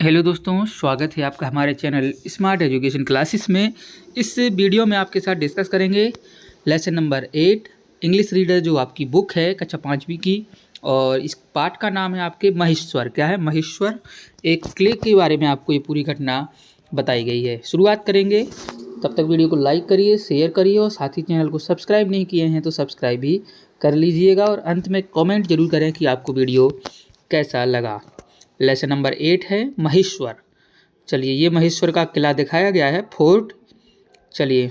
Hello दोस्तों, स्वागत है आपका हमारे चैनल स्मार्ट एजुकेशन क्लासेस में। इस वीडियो में आपके साथ डिस्कस करेंगे लेसन नंबर 8 इंग्लिश रीडर, जो आपकी बुक है कक्षा 5वीं की। और इस पाठ का नाम है आपके महेश्वर। क्या है? महेश्वर। एक क्ले के बारे में आपको ये पूरी घटना बताई गई है। शुरुआत करेंगे, तब तक वीडियो को लाइक करिए, शेयर करिए और साथ ही चैनल को सब्सक्राइब नहीं किए हैं तो सब्सक्राइब भी कर लीजिएगा। और अंत में कॉमेंट जरूर करें कि आपको वीडियो कैसा लगा। लेसन नंबर 8 है महेश्वर। चलिए, ये महेश्वर का किला दिखाया गया है, फोर्ट। चलिए,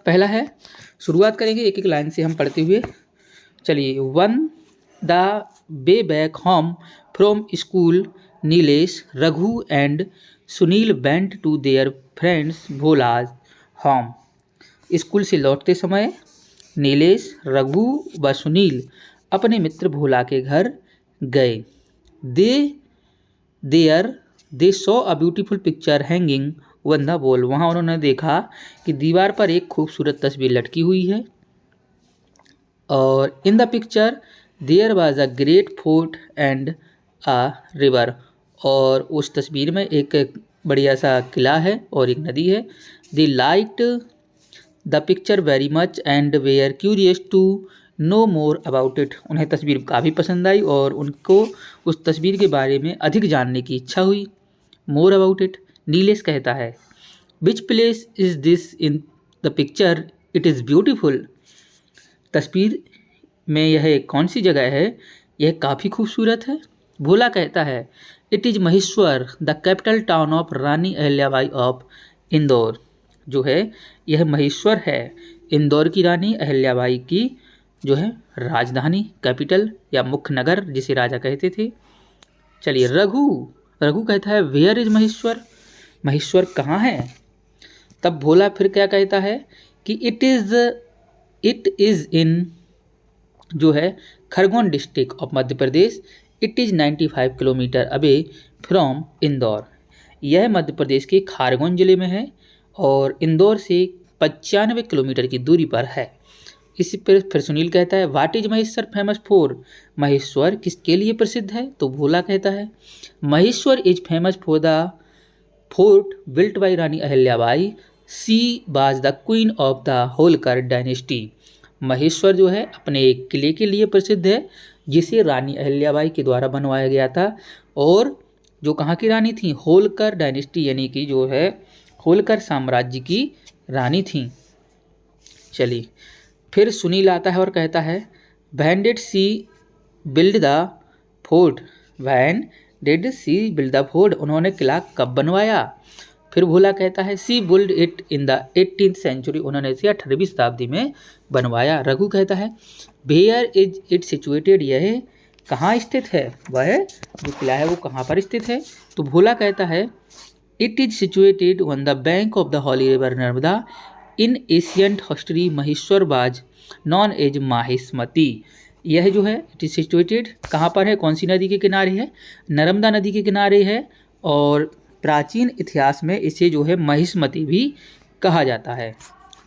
पहला है, शुरुआत करेंगे एक एक लाइन से हम पढ़ते हुए। चलिए, on the way back home from school Nilesh, Raghu and Sunil went to their friends Bhola's home. School से लौटते समय नीलेश, रघु व सुनील अपने मित्र भोला के घर गए। They saw a beautiful picture hanging on the wall. वहाँ उन्होंने देखा कि दीवार पर एक खूबसूरत तस्वीर लटकी हुई है। और in the picture there was a great fort and a river. और उस तस्वीर में एक बढ़िया सा किला है और एक नदी है। They liked the picture very much and were curious to know more about it. उन्हें तस्वीर काफ़ी पसंद आई और उनको उस तस्वीर के बारे में अधिक जानने की इच्छा हुई। मोर अबाउट इट, नीलेश कहता है, which place is this in the picture, it is beautiful. तस्वीर में यह कौन सी जगह है? यह काफ़ी खूबसूरत है। भोला कहता है, it is Maheshwar the capital town of Rani Ahilyabai of Indore. जो है, यह महेश्वर है, इंदौर की रानी अहिल्याबाई की जो है राजधानी, कैपिटल या मुख्य नगर जिसे राजा कहते थे। चलिए, रघु कहता है, वेयर इज महेश्वर, महेश्वर कहाँ है? तब भोला फिर क्या कहता है कि इट इज़ इन जो है Khargone district of Madhya Pradesh. It is 95 kilometre away from Indore. यह मध्य प्रदेश के खरगोन जिले में है और इंदौर से 95 किलोमीटर की दूरी पर है। इसी पर फिर सुनील कहता है, what is Maheshwar famous for, Maheshwar किसके लिए प्रसिद्ध है? तो भोला कहता है, Maheshwar is famous for the fort built by Rani Ahilyabai, she was the queen of the Holkar dynasty. Maheshwar जो है अपने एक किले के लिए प्रसिद्ध है जिसे रानी अहिल्याबाई के द्वारा बनवाया गया था और जो कहाँ की रानी थी? होलकर डायनेस्टी, यानी कि जो है होलकर साम्राज्य की रानी थी। चलिए, फिर सुनील आता है और कहता है, when did she build the fort, when did she build the fort, उन्होंने किला कब बनवाया? फिर भोला कहता है, she build it in the 18th century, उन्होंने इसे 18वीं शताब्दी में बनवाया। रघु कहता है, वेयर इज इट सिचुएटेड, यह कहाँ स्थित है? वह जो किला है वो कहाँ पर स्थित है? तो भोला कहता है, it is situated on the bank of the holy river Narmada. In ancient history Maheshwar was known as माहिस्मती। यह जो है इट इज सिचुएटेड कहाँ पर है? कौन सी नदी के किनारे है? नर्मदा नदी के किनारे है। और प्राचीन इतिहास में इसे जो है महिष्मती भी कहा जाता है।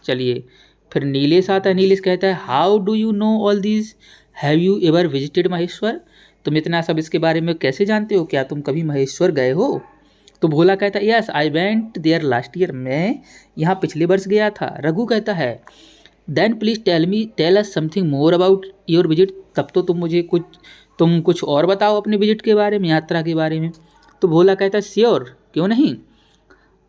चलिए, फिर नीलेश आता है। नीलेश कहता है, how do you know all this, have you ever visited Maheshwar, तुम इतना सब इसके बारे में कैसे जानते हो? क्या तुम कभी महेश्वर गए हो? तो भोला कहता है, yes I went there last year, मैं यहाँ पिछले वर्ष गया था। रघु कहता है, then please tell us something more about your visit, तब तो तुम कुछ और बताओ अपने विजिट के बारे में, यात्रा के बारे में। तो भोला कहता है, श्योर, क्यों नहीं।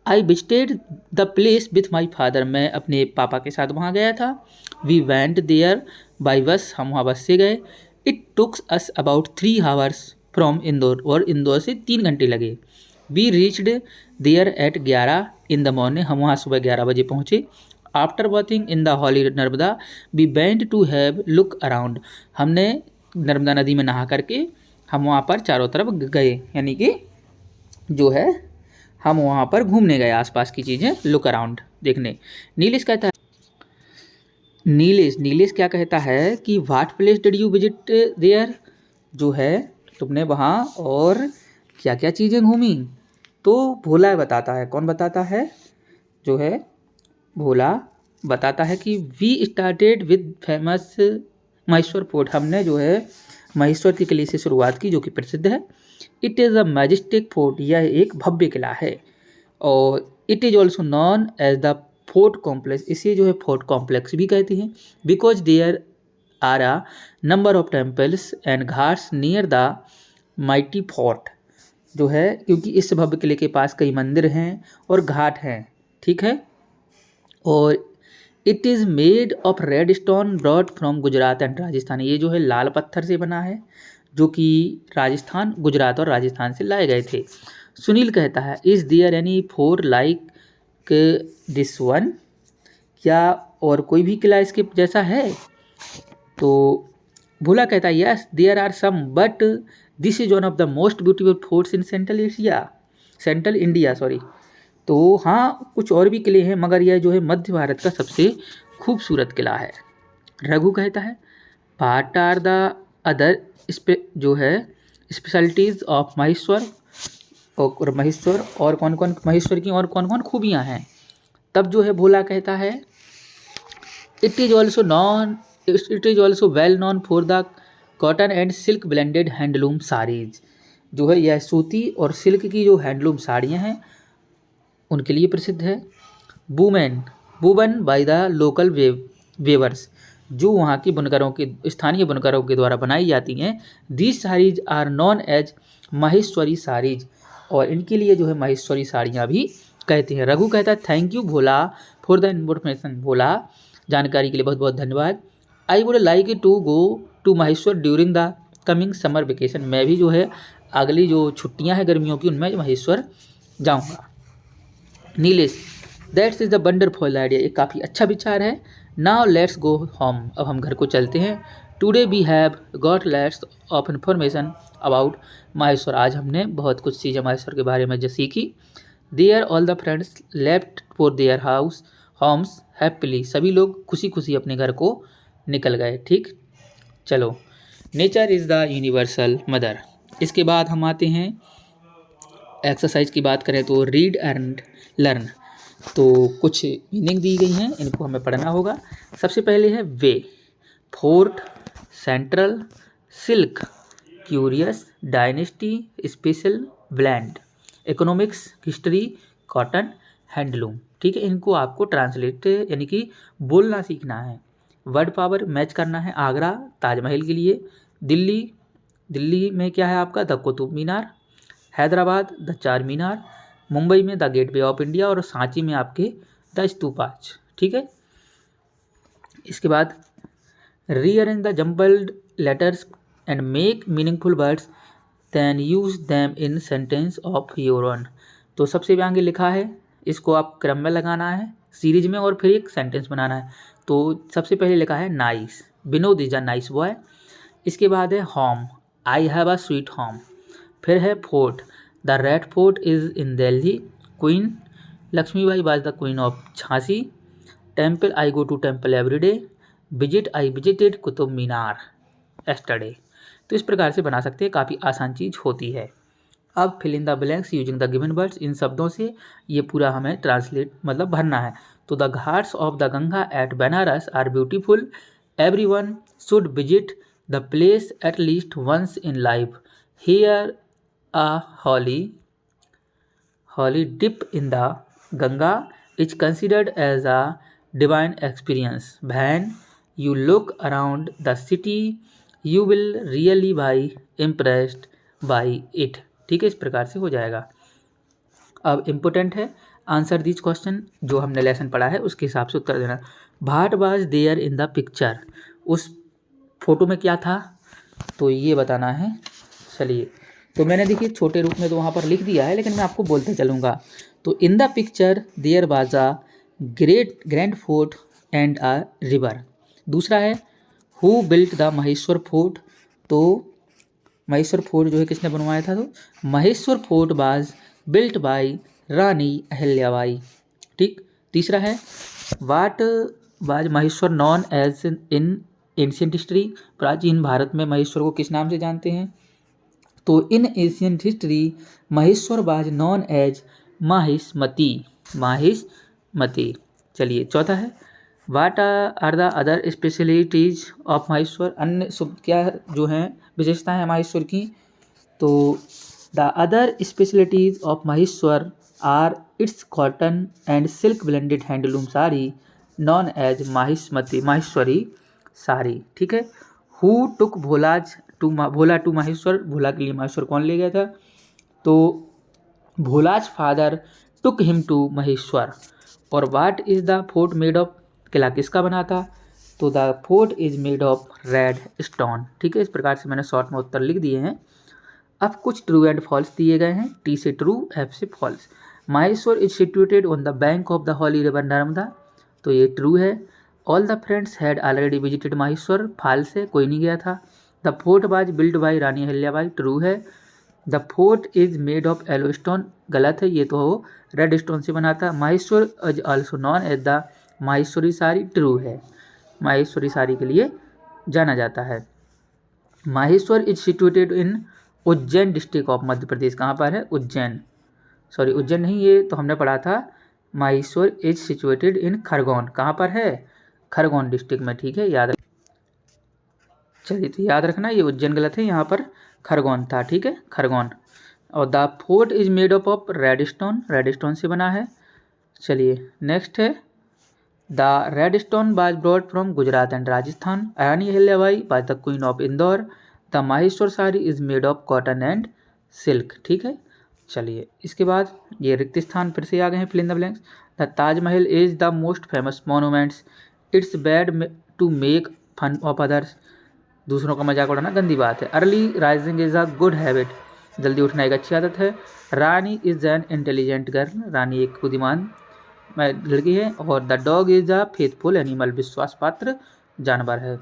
I visited the place with my father, मैं अपने पापा के साथ वहाँ गया था। We went there by bus, हम वहाँ बस से गए। It took us about 3 hours from Indore, और इंदौर से 3 घंटे लगे। We reached there at 11 in the morning, हम वहाँ सुबह 11 बजे पहुँचे। After bathing in the holy Narmada we went to have look around, हमने नर्मदा नदी में नहा करके हम वहाँ पर चारों तरफ गए, यानी कि जो है हम वहाँ पर घूमने गए, आसपास की चीज़ें लुक अराउंड देखने। नीलेश कहता है, नीलेश क्या कहता है कि what place did you visit there, जो है तुमने वहाँ और क्या क्या चीज़ें घूमी? तो भोला बताता है। कौन बताता है? जो है भोला बताता है कि we started with famous Maheshwar fort, हमने जो है महेश्वर के किले से शुरुआत की जो कि प्रसिद्ध है। It is a majestic fort, यह एक भव्य किला है। और it is also known as the fort complex, इसे जो है फोर्ट कॉम्प्लेक्स भी कहते हैं। Because there are a number of temples and ghats near the mighty fort, जो है क्योंकि इस भव्य किले के पास कई मंदिर हैं और घाट हैं, ठीक है। और it is made of red stone brought from Gujarat and Rajasthan, ये जो है लाल पत्थर से बना है जो कि राजस्थान, गुजरात और राजस्थान से लाए गए थे। सुनील कहता है is there any fort like this one, क्या और कोई भी किला इसके जैसा है? तो भोला कहता है yes there are some but this is one of the most beautiful forts in central India sorry. तो हाँ, कुछ और भी किले हैं मगर यह जो है मध्य भारत का सबसे खूबसूरत किला है। रघु कहता है व्हाट आर द अदर जो है स्पेशलिटीज ऑफ महेश्वर, और महेश्वर और कौन कौन महेश्वर की और कौन कौन खूबियाँ हैं? तब जो है भोला कहता है it is also well known for the cotton and silk blended handloom saris, जो है यह सूती और सिल्क की जो हैंडलूम साड़ियाँ हैं उनके लिए प्रसिद्ध है। Woven by the local weavers, जो वहाँ की बुनकरों के स्थानीय बुनकरों के द्वारा बनाई जाती हैं। These saris are known as Maheshwari saris, और इनके लिए जो है महेश्वरी साड़ियाँ भी कहते हैं। रघु कहता है thank you Bhola for the information, Bhola जानकारी के लिए बहुत बहुत धन्यवाद। I would like to go to Maheshwar during the coming summer vacation, मैं भी जो है अगली जो छुट्टियां हैं गर्मियों की उनमें महेश्वर जाऊंगा। Nilesh that's is the wonderful idea, ये काफ़ी अच्छा विचार है। नाउ लेट्स गो होम, अब हम घर को चलते हैं। Today we have got lots of information about Maheshwar, आज हमने बहुत कुछ चीज़ें महेश्वर के बारे में जो सीखी। There all the friends left for their homes happily, सभी लोग खुशी खुशी अपने घर को निकल गए, ठीक। चलो, nature is the universal mother. इसके बाद हम आते हैं एक्सरसाइज की बात करें तो रीड एंड लर्न, तो कुछ मीनिंग दी गई हैं, इनको हमें पढ़ना होगा। सबसे पहले है way, fort, central, silk, curious, dynasty, special, blend, economics, history, cotton, handloom, ठीक है। इनको आपको ट्रांसलेट यानी कि बोलना सीखना है। वर्ड पावर मैच करना है। आगरा ताजमहल के लिए, दिल्ली में क्या है आपका द कुतुब मीनार, हैदराबाद द चार मीनार, मुंबई में द गेटवे ऑफ इंडिया, और सांची में आपके द स्तूपाज, ठीक है। इसके बाद rearrange the jumbled letters and make meaningful words then use them in sentence of your own, तो सबसे आगे लिखा है, इसको आप क्रम में लगाना है सीरीज में और फिर एक सेंटेंस बनाना है। तो सबसे पहले लिखा है nice, Vinod is a nice boy. इसके बाद है home, I have a sweet home. फिर है fort, the red fort is in Delhi. Queen, Lakshmibai was the queen of Jhansi. Temple, I go to temple every day. Visit, I visited Qutub Minar yesterday. तो इस प्रकार से बना सकते हैं, काफ़ी आसान चीज़ होती है। अब fill in the blanks using the given words, इन शब्दों से ये पूरा हमें ट्रांसलेट मतलब भरना है। तो the ghats of the Ganga at Banaras are beautiful, everyone should visit the place at least once in life. Here a holy dip in the Ganga is considered as a divine experience. When you look around the city, you will really be impressed by it. ठीक है, इस प्रकार से हो जाएगा। अब important है answer this question, जो हमने लेसन पढ़ा है उसके हिसाब से उत्तर देना। What was there in the picture, उस फोटो में क्या था, तो ये बताना है। चलिए, तो मैंने देखिए छोटे रूप में तो वहाँ पर लिख दिया है, लेकिन मैं आपको बोलते चलूँगा। तो in the picture there was a grand fort and a river. दूसरा है who built the Maheshwar fort, तो महेश्वर फोर्ट जो है किसने बनवाया था, तो Maheshwar fort was built by Rani Ahilyabai, ठीक। तीसरा है what was Maheshwar known as in ancient history, प्राचीन भारत में महेश्वर को किस नाम से जानते हैं, तो in ancient history Maheshwar was known as Mahishmati. चलिए, चौथा है what are the other specialities of Maheshwar, अन्य क्या जो हैं विशेषताएं हैं महेश्वर की, तो the other specialities of Maheshwar are its cotton and silk blended handloom sari known as Maheshwari sari. ठीक है। Who took Bhola to Maheshwar, Bhola के लिए माहेश्वर कौन ले गया था? तो Bhola's father took him to Maheshwar. और what is the fort made of, किला किसका बना था? तो the fort is made of red stone. ठीक है। इस प्रकार से मैंने शॉर्ट में उत्तर लिख दिए हैं। अब कुछ ट्रू एंड फॉल्स दिए गए हैं, टी से ट्रू, एफ से false. Maheshwar is situated on the bank of the holy river Narmada, तो ये ट्रू है। All the friends had already visited Maheshwar, false है, कोई नहीं गया था। The fort was build by Rani Ahilyabai, true है। The fort is made of yellow stone, गलत है, ये तो रेड स्टोन से बना था। Maheshwar is also known as the Maheshwari sari, true है, माहेश्वरी साड़ी के लिए जाना जाता है। Maheshwar is situated in Ujjain district of Madhya Pradesh, कहाँ पर है? उज्जैन, सॉरी उज्जैन नहीं, ये तो हमने पढ़ा था। माहेश्वर इज सिचुएटेड इन खरगोन, कहाँ पर है? खरगोन डिस्ट्रिक्ट में। ठीक है, याद चलिए, तो याद रखना ये उज्जैन गलत है, यहाँ पर खरगोन था। ठीक है, खरगोन। और the fort is made of red stone, red stone से बना है। चलिए नेक्स्ट है, the red stone was brought from Gujarat and Rajasthan. Rani Ahilyabai was the queen of Indore. The Maheshwar sari is made of cotton and silk. ठीक है। चलिए इसके बाद ये रिक्त स्थान फिर से आ गए हैं, fill in the blanks. The Taj Mahal is the most famous monuments, it's bad to make fun of others, दूसरों का मजाक उड़ाना गंदी बात है। Early rising is a good habit, जल्दी उठना एक अच्छी आदत है। Rani is an intelligent girl, Rani एक बुद्धिमान लड़की है। और the dog is a faithful animal, विश्वास पात्र जानवर है।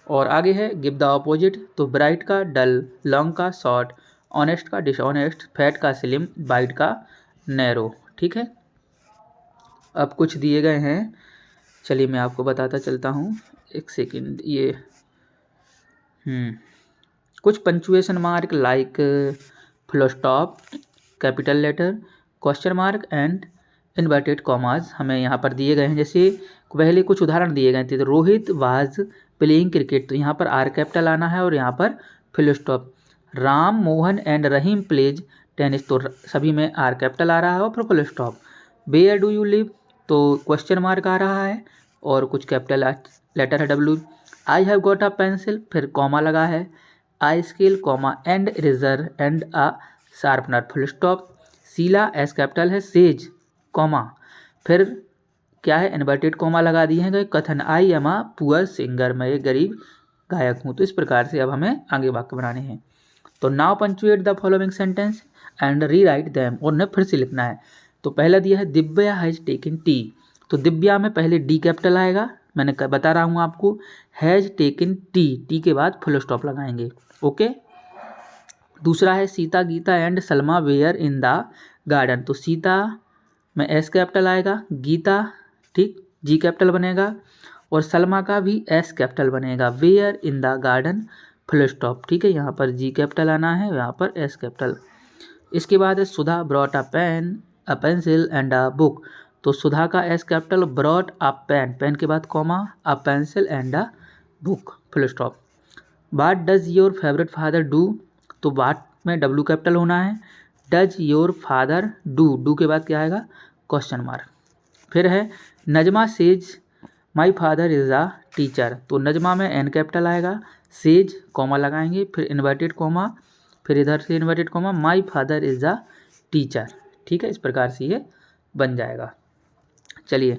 और आगे है गिव द ऑपोजिट, तो ब्राइट का डल, लॉन्ग का शॉर्ट, ऑनेस्ट का डिसऑनेस्ट, फैट का स्लिम, वाइड का नैरो। ठीक है। अब कुछ दिए गए हैं, चलिए मैं आपको बताता चलता हूँ, एक सेकंड। ये कुछ punctuation mark like full stop, capital letter, question mark and inverted commas हमें यहाँ पर दिए गए हैं। जैसे पहले कुछ उदाहरण दिए गए थे, तो रोहित वाज प्लेइंग क्रिकेट, तो यहाँ पर आर कैपिटल आना है और यहाँ पर full stop. Ram Mohan and Rahim plays tennis, तो सभी में आर कैपिटल आ रहा है और फिर full stop. Where do you live, तो क्वेश्चन मार्क आ रहा है और कुछ कैपिटल लेटर है W. I have got a pencil, फिर कॉमा लगा है। I scale comma and eraser and a sharpener, full stop. Sheela S capital है, सेज कॉमा, फिर क्या है? इन्वर्टेड कॉमा लगा दिए हैं। कथन I am a poor singer, मैं एक गरीब गायक हूँ। तो इस प्रकार से अब हमें आगे वाक्य बनाने हैं। तो now punctuate the following sentence and re right them, और उन्हें फिर से लिखना है। तो पहला दिया है दिव्या हैज टेकन टी, तो दिव्या में पहले डी कैपिटल आएगा, मैंने बता रहा हूँ आपको। हैज टेकन टी, टी के बाद फुल स्टॉप लगाएंगे। ओके। दूसरा है Sita Gita and Salma were in the garden, तो सीता में एस कैपिटल आएगा, गीता ठीक जी कैपिटल बनेगा और सलमा का भी एस कैपिटल बनेगा। Were in the garden full stop. ठीक है, यहाँ पर जी कैपिटल आना है, यहाँ पर एस कैपिटल। इसके बाद है Sudha brought a pen, a pencil and a book, तो सुधा का S capital, brought a pen, pen के बाद comma, a pencil and a book full stop. What does your favourite father do, तो वाट में W capital होना है। Does your father do, do के बाद क्या आएगा? Question mark. फिर है Najma says my father is a teacher, तो नजमा में एन कैपिटल आएगा, सेज कॉमा लगाएंगे, फिर इन्वर्टेड कॉमा, फिर इधर से inverted comma, my father is a teacher. ठीक है, इस प्रकार से ये बन जाएगा। चलिए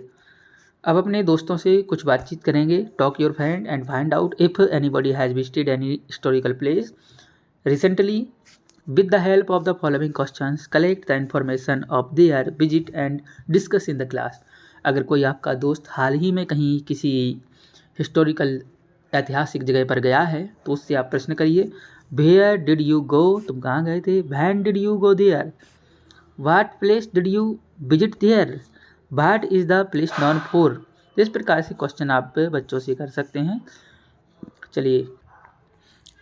अब अपने दोस्तों से कुछ बातचीत करेंगे। Talk your friend and find out if anybody has visited any historical place recently. With the help of the following questions collect the information of their visit and discuss in the class. अगर कोई आपका दोस्त हाल ही में कहीं किसी historical ऐतिहासिक जगह पर गया है तो उससे आप प्रश्न करिए। वेयर डिड यू गो, तुम कहाँ गए थे? When did you go there? What place did you visit there? What is the place known for? इस प्रकार से क्वेश्चन आप बच्चों से कर सकते हैं। चलिए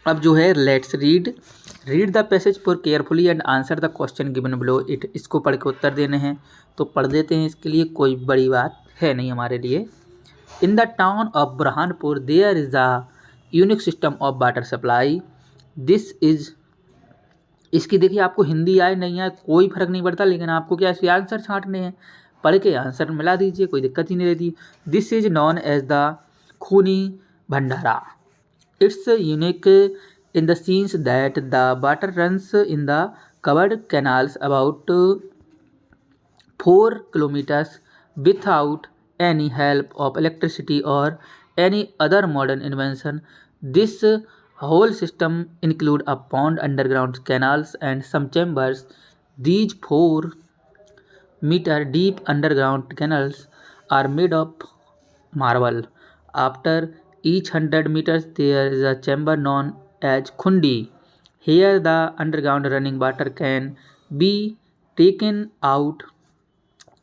अब जो है let's read the passage for carefully and answer the question given below it, इसको पढ़ के उत्तर देने हैं, तो पढ़ देते हैं। इसके लिए कोई बड़ी बात है नहीं हमारे लिए। In the town of Burhanpur there is a unique system of water supply. This is इसकी देखिए आपको हिंदी आए नहीं आए कोई फर्क नहीं पड़ता, लेकिन आपको क्या इसके आंसर छांटने हैं, पढ़ के आंसर मिला दीजिए, कोई दिक्कत ही नहीं रहती। This is known as the Khooni Bhandara. It's unique in the sense that the water runs in the covered canals about 4 kilometers without any help of electricity or any other modern invention. This whole system include a pond, underground canals and some chambers. These 4-meter deep underground canals are made of marble. After each 100 meters there is a chamber known as Khundi. Here the underground running water can be taken out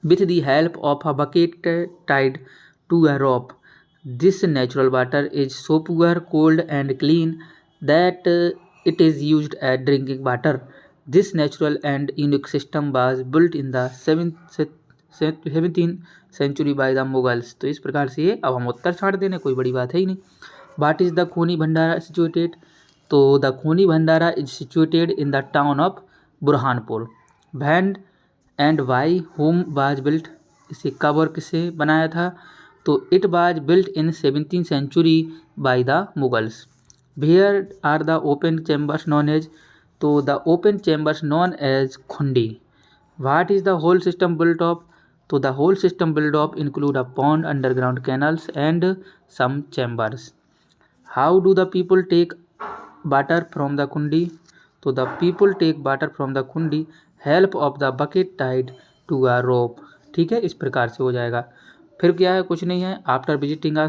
with the help of a bucket tied to a rope. This natural water is so pure, cold and clean that it is used as drinking water. This natural and unique system was built in the 17th century by the Mughals. तो इस प्रकार से ये, अब हम उत्तर छाड़ देने, कोई बड़ी बात है ही नहीं। What is the खूनी भंडारा situated? तो the Khooni Bhandara is situated in the town of Burhanpur. When and why whom was built, इसे कब और किसे बनाया था? तो it was built in 17th century by the Mughals. Where are the open chambers known as? तो the open chambers known as Khundi. What is the whole system built of? तो the whole system built of include a pond, underground canals and some chambers. How do the people take water from the kundi? तो the people take water from the kundi help of the bucket tied to a rope. ठीक है, इस प्रकार से हो जाएगा। फिर क्या है, कुछ नहीं है। After visiting a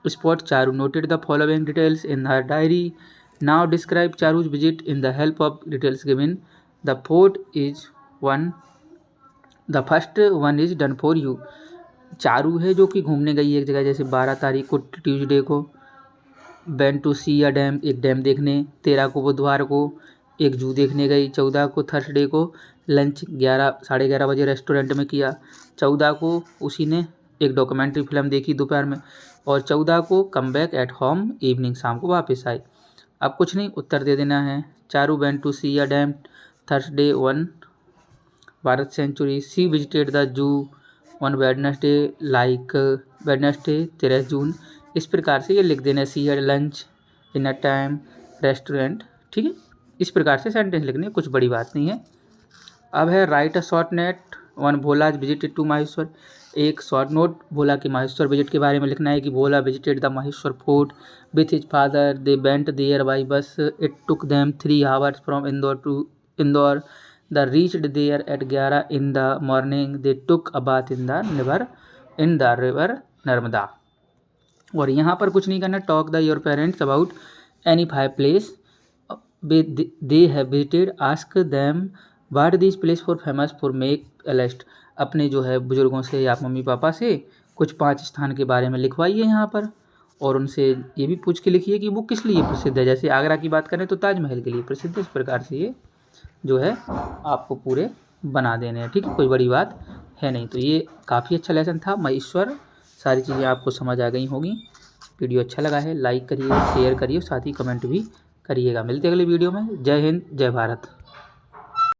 spot Charu noted the following details in her diary. Now describe Charu's visit in the help of details given. The fourth is one, the first one is done for you. Charu है जो कि घूमने गई एक जगह, जैसे 12 तारीख को ट्यूसडे को went to see a dam, एक डैम देखने। 13 को बुधवार को एक जू देखने गई। 14 को थर्सडे को लंच 11 साढ़े 11 बजे रेस्टोरेंट में किया। 14 को उसी ने एक डॉक्यूमेंट्री फिल्म देखी दोपहर में। और 14 को come back at home evening, शाम को वापस आई। अब कुछ नहीं, उत्तर दे देना है। Charu went to see a dam Thursday 1 भारत century. She visited the zoo on Wednesday like Wednesday 13 June. इस प्रकार से ये लिख देना, she had lunch in a time restaurant. ठीक है, इस प्रकार से सेंटेंस लिखने, कुछ बड़ी बात नहीं है। अब है write a short note on Bhola visited to Maheshwar. एक शॉर्ट नोट भोला के माहेश्वर विजिट के बारे में लिखना है कि Bhola visited the Maheshwar fort with his father. They went there by bus. It took them 3 hours from Indore to Indore. The reached there at 11 in the morning. They took a bath in the river Narmada. और यहाँ पर कुछ नहीं करना। Talk the your parents about any 5 place they have visited. Ask them what this place for famous for make a list. अपने जो है बुजुर्गों से या मम्मी पापा से कुछ 5 स्थान के बारे में लिखवाइए यहाँ पर, और उनसे ये भी पूछ के लिखिए कि वो किस लिए प्रसिद्ध है। जैसे आगरा की बात करें तो ताजमहल के लिए प्रसिद्ध है। इस प्रकार से ये जो है आपको पूरे बना देने हैं। ठीक है, कोई बड़ी बात है नहीं। तो ये काफ़ी अच्छा लेसन था महेश्वर। सारी चीज़ें आपको समझ आ गई होंगी। वीडियो अच्छा लगा है लाइक करिए, शेयर करिए, साथ ही कमेंट भी करिएगा। मिलते हैं अगले वीडियो में। जय हिंद, जय भारत।